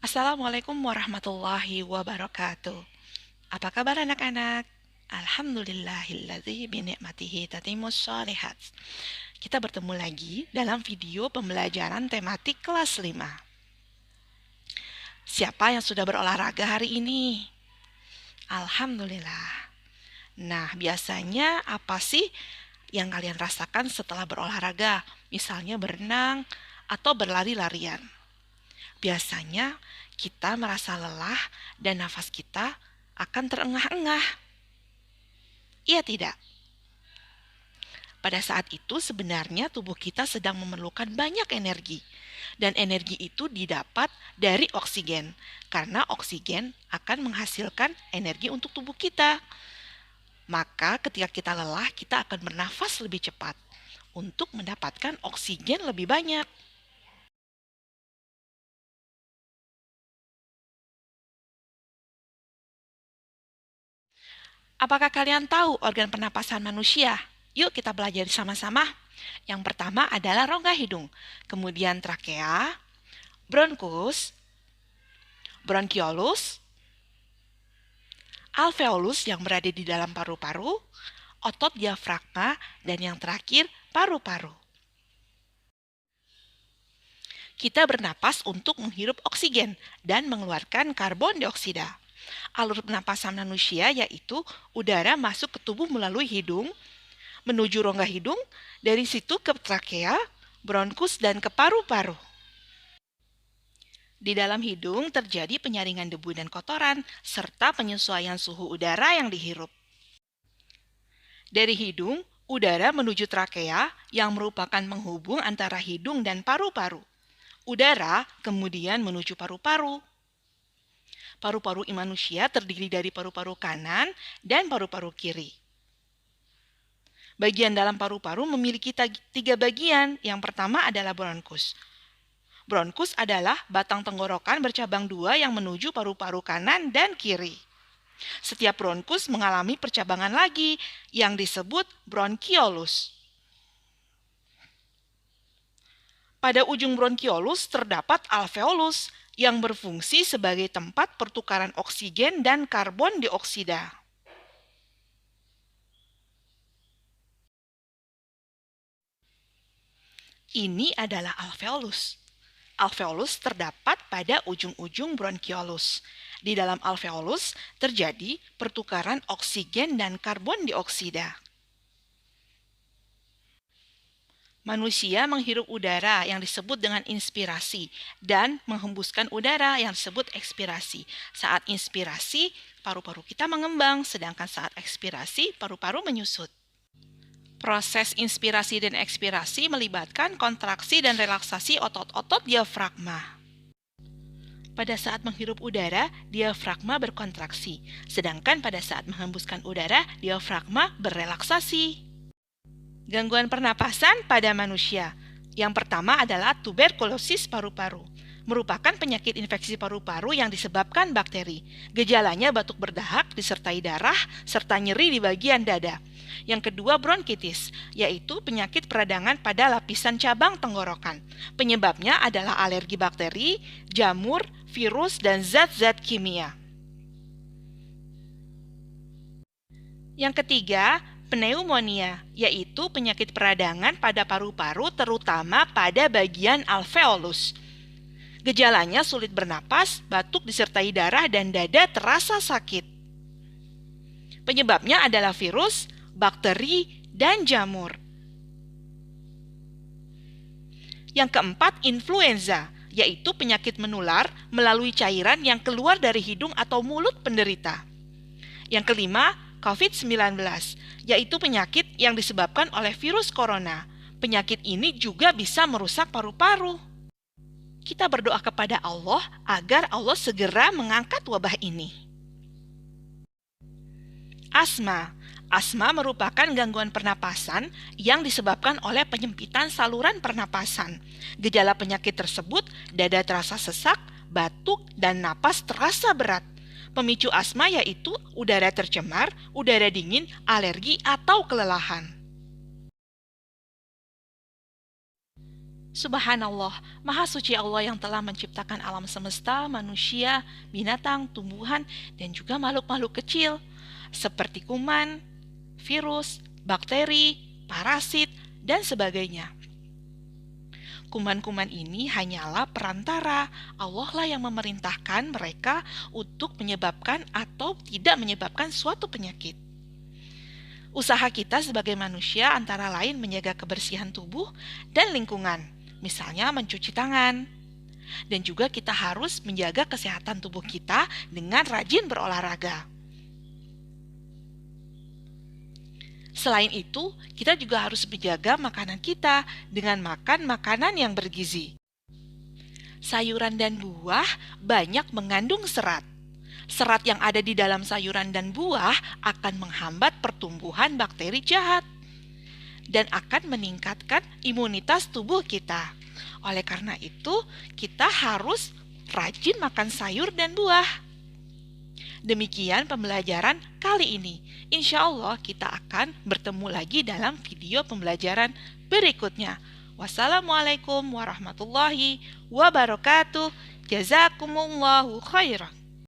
Assalamualaikum warahmatullahi wabarakatuh. Apa kabar anak-anak? Alhamdulillahilladzi binikmatihi tatimmus shalihat. Kita bertemu lagi dalam video pembelajaran tematik kelas 5. Siapa yang sudah berolahraga hari ini? Alhamdulillah. Nah, biasanya apa sih yang kalian rasakan setelah berolahraga? Misalnya berenang atau berlari-larian. Biasanya kita merasa lelah dan nafas kita akan terengah-engah. Iya tidak? Pada saat itu sebenarnya tubuh kita sedang memerlukan banyak energi. Dan energi itu didapat dari oksigen. Karena oksigen akan menghasilkan energi untuk tubuh kita. Maka ketika kita lelah, kita akan bernafas lebih cepat untuk mendapatkan oksigen lebih banyak. Apakah kalian tahu organ pernapasan manusia? Yuk kita belajar sama-sama. Yang pertama adalah rongga hidung, kemudian trakea, bronkus, bronkiolus, alveolus yang berada di dalam paru-paru, otot diafragma, dan yang terakhir paru-paru. Kita bernapas untuk menghirup oksigen dan mengeluarkan karbon dioksida. Alur pernapasan manusia yaitu udara masuk ke tubuh melalui hidung, menuju rongga hidung, dari situ ke trakea, bronkus, dan ke paru-paru. Di dalam hidung terjadi penyaringan debu dan kotoran, serta penyesuaian suhu udara yang dihirup. Dari hidung, udara menuju trakea yang merupakan penghubung antara hidung dan paru-paru. Udara kemudian menuju paru-paru. Paru-paru manusia terdiri dari paru-paru kanan dan paru-paru kiri. Bagian dalam paru-paru memiliki 3 bagian. Yang pertama adalah bronkus. Bronkus adalah batang tenggorokan bercabang 2 yang menuju paru-paru kanan dan kiri. Setiap bronkus mengalami percabangan lagi yang disebut bronkiolus. Pada ujung bronkiolus terdapat alveolus yang berfungsi sebagai tempat pertukaran oksigen dan karbon dioksida. Ini adalah alveolus. Alveolus terdapat pada ujung-ujung bronkiolus. Di dalam alveolus terjadi pertukaran oksigen dan karbon dioksida. Manusia menghirup udara yang disebut dengan inspirasi dan menghembuskan udara yang disebut ekspirasi. Saat inspirasi, paru-paru kita mengembang, sedangkan saat ekspirasi, paru-paru menyusut. Proses inspirasi dan ekspirasi melibatkan kontraksi dan relaksasi otot-otot diafragma. Pada saat menghirup udara, diafragma berkontraksi, sedangkan pada saat menghembuskan udara, diafragma berrelaksasi. Gangguan pernapasan pada manusia. Yang pertama adalah tuberkulosis paru-paru. Merupakan penyakit infeksi paru-paru yang disebabkan bakteri. Gejalanya batuk berdahak disertai darah serta nyeri di bagian dada. Yang kedua bronkitis, yaitu penyakit peradangan pada lapisan cabang tenggorokan. Penyebabnya adalah alergi bakteri, jamur, virus, dan zat-zat kimia. Yang ketiga, pneumonia, yaitu penyakit peradangan pada paru-paru terutama pada bagian alveolus. Gejalanya sulit bernapas, batuk disertai darah, dan dada terasa sakit. Penyebabnya adalah virus, bakteri, dan jamur. Yang keempat, influenza, yaitu penyakit menular melalui cairan yang keluar dari hidung atau mulut penderita. Yang kelima, COVID-19, yaitu penyakit yang disebabkan oleh virus corona. Penyakit ini juga bisa merusak paru-paru. Kita berdoa kepada Allah agar Allah segera mengangkat wabah ini. Asma. Asma merupakan gangguan pernapasan yang disebabkan oleh penyempitan saluran pernapasan. Gejala penyakit tersebut, dada terasa sesak, batuk, dan napas terasa berat. Pemicu asma yaitu udara tercemar, udara dingin, alergi, atau kelelahan. Subhanallah, Maha Suci Allah yang telah menciptakan alam semesta, manusia, binatang, tumbuhan, dan juga makhluk-makhluk kecil, seperti kuman, virus, bakteri, parasit, dan sebagainya. Kuman-kuman ini hanyalah perantara. Allah lah yang memerintahkan mereka untuk menyebabkan atau tidak menyebabkan suatu penyakit. Usaha kita sebagai manusia antara lain menjaga kebersihan tubuh dan lingkungan, misalnya mencuci tangan. Dan juga kita harus menjaga kesehatan tubuh kita dengan rajin berolahraga. Selain itu, kita juga harus menjaga makanan kita dengan makan makanan yang bergizi. Sayuran dan buah banyak mengandung serat. Serat yang ada di dalam sayuran dan buah akan menghambat pertumbuhan bakteri jahat dan akan meningkatkan imunitas tubuh kita. Oleh karena itu, kita harus rajin makan sayur dan buah. Demikian pembelajaran kali ini. Insya Allah kita akan bertemu lagi dalam video pembelajaran berikutnya. Wassalamualaikum warahmatullahi wabarakatuh. Jazakumullahu khairan.